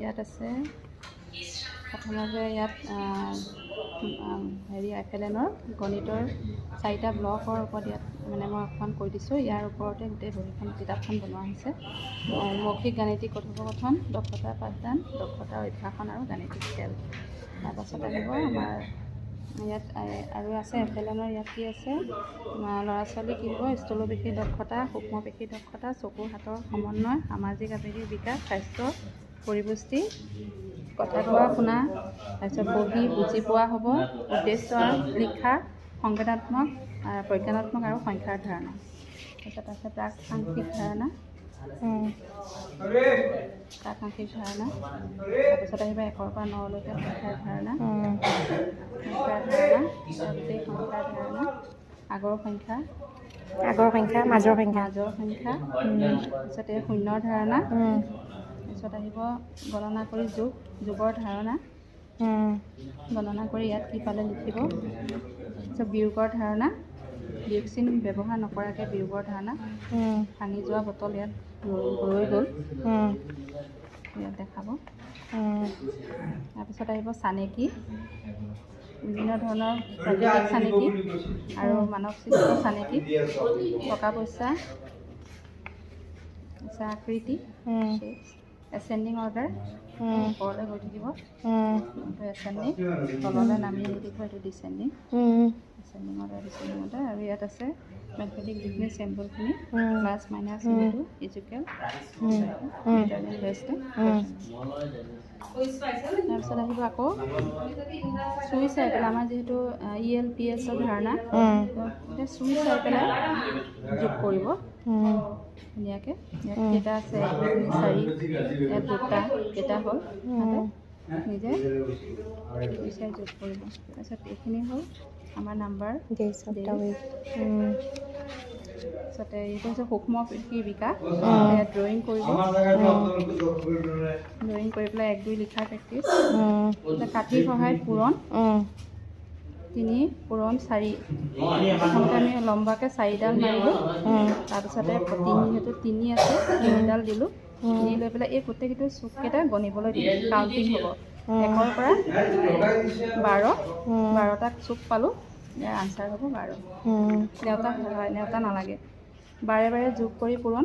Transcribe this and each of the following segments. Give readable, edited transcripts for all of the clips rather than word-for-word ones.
ইয়াত আছে প্ৰথমতে ইয়াত হেৰি FLNৰ গণিতৰ 4টা ব্লকৰ ওপৰত ইয়াত মানে মই অকণমান কৈ দিছোঁ। ইয়াৰ ওপৰতে গোটেই বহীখন কিতাপখন বনোৱা হৈছে। মৌখিক গাণিতিক কথোপকথন, দক্ষতা পাঠদান, দক্ষতা অভ্যাসন আৰু গাণিতিক খেল। তাৰপাছত আহিব আমাৰ ইয়াত আৰু আছে FLNৰ ইয়াত কি আছে, ল'ৰা ছোৱালী কি হ'ব, স্থূলপেশী দক্ষতা, সূক্ষ্মপেশী দক্ষতা, চকু হাতৰ সমন্বয়, সামাজিক আৱেগিক বিকাশ, স্বাস্থ্য, পৰিপুষ্টি, কথা কোৱা শুনা, তাৰপিছত পঢ়ি বুজি পোৱা হ'ব, উদ্দেশ্য লিখা, সংবেদনাত্মক, প্ৰজ্ঞানাত্মক আৰু সংখ্যাৰ ধাৰণা। তাৰপিছত আছে প্ৰাক-সাংখ্যিক ধাৰণা, তাৰপিছত আহিব 1 পৰা 9 লৈকে সংখ্যাৰ ধাৰণা, গোটেই সংখ্যাৰ ধাৰণা, আগৰ সংখ্যা, মাজৰ সংখ্যা, তাৰপিছতে শূন্যৰ ধাৰণা, তাৰপিছত আহিব গণনা কৰি যোগৰ ধাৰণা, গণনা কৰি ইয়াত কি পালে লিখিব, তাৰপিছত বিয়োগৰ ধাৰণা, বিয়োগ চিন ব্যৱহাৰ নকৰাকৈ বিয়োগৰ ধাৰণা, ভাঙি যোৱা বটল ইয়াত ৰৈ গ'ল, ইয়াত দেখাব। তাৰপিছত আহিব চানেকি, বিভিন্ন ধৰণৰ প্ৰাকৃতিক চানেকি আৰু মানৱ সৃষ্ট চানেকি, টকা পইচা, আকৃতি, এচেণ্ডিং অৰ্ডাৰ, ওপৰলৈ গৈ থাকিব, এইটো এচেণ্ডিং, তললৈ নামি আহি থাকিব, এইটো ডিচেণ্ডিং, এচেণ্ডিং অৰ্ডাৰ। আৰু ইয়াত আছে মেথমেটিক যিখিনি চেম্পলখিনি, প্লাছ মাইনাছ ইনটু ইকুৱেল, তাৰপিছত আহিব আকৌ চুই চাই পেলাই, আমাৰ যিহেতু ELPSৰ ধাৰণা, চুই চাই পেলাই যোগ কৰিব ধুনীয়াকৈ। ইয়াত কেইটা আছে, 1 2 3 4, ইয়াত 2টা, কেইটা হ'ল নিজে চুই চাই যোগ কৰিব। তাৰপিছত এইখিনি হ'ল আমাৰ নাম্বাৰ। তাৰপিছতে এইটো হৈছে সূক্ষ্মপেশী বিকাশ, ইয়াত ড্ৰয়িং কৰিব, ড্ৰয়িং কৰি পেলাই 1 2 লিখাৰ প্ৰেক্টিছ, কাঠিৰ সহায়ত পূৰণ, 3 পূৰণ 4, প্ৰথমতে আমি লম্বাকৈ 4ডাল মাৰিলোঁ, তাৰপিছতে যিহেতু 3 আছে 3ডাল দিলোঁ, দি লৈ পেলাই এই গোটেইকেইটো চুককেইটা গণিবলৈ দিলোঁ, কাউণ্টিং হ'ব 1 পৰা 12টাক চুক পালোঁ, ইয়াৰ আনচাৰ হ'ব 12। নেওতা নালাগে, বাৰে বাৰে যোগ কৰি পূৰণ,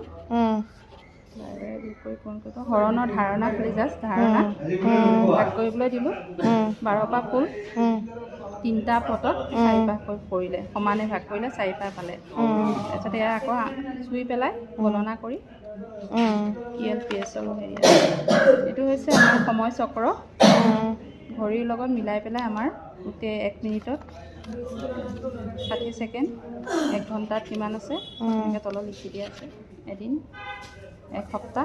কৰিব। হৰণৰ ধাৰণা খালি জাষ্ট ধাৰণা ভাগ কৰিবলৈ দিলোঁ, 12 পা ফুল 3টা পটত 4 পাহ পৰিলে, সমানে ভাগ কৰিলে 4 পাহ পালে। তাৰপিছত এয়া আকৌ চুই পেলাই গণনা কৰি ELPSৰ হেৰি, এইটো হৈছে আমাৰ সময় চক্ৰ, ঘড়ীৰ লগত মিলাই পেলাই আমাৰ গোটেই 1 মিনিটত 60 ছেকেণ্ড, 1 ঘণ্টাত কিমান আছে এনেকৈ তলত লিখি দিয়া আছে, এদিন, 1 সপ্তাহ,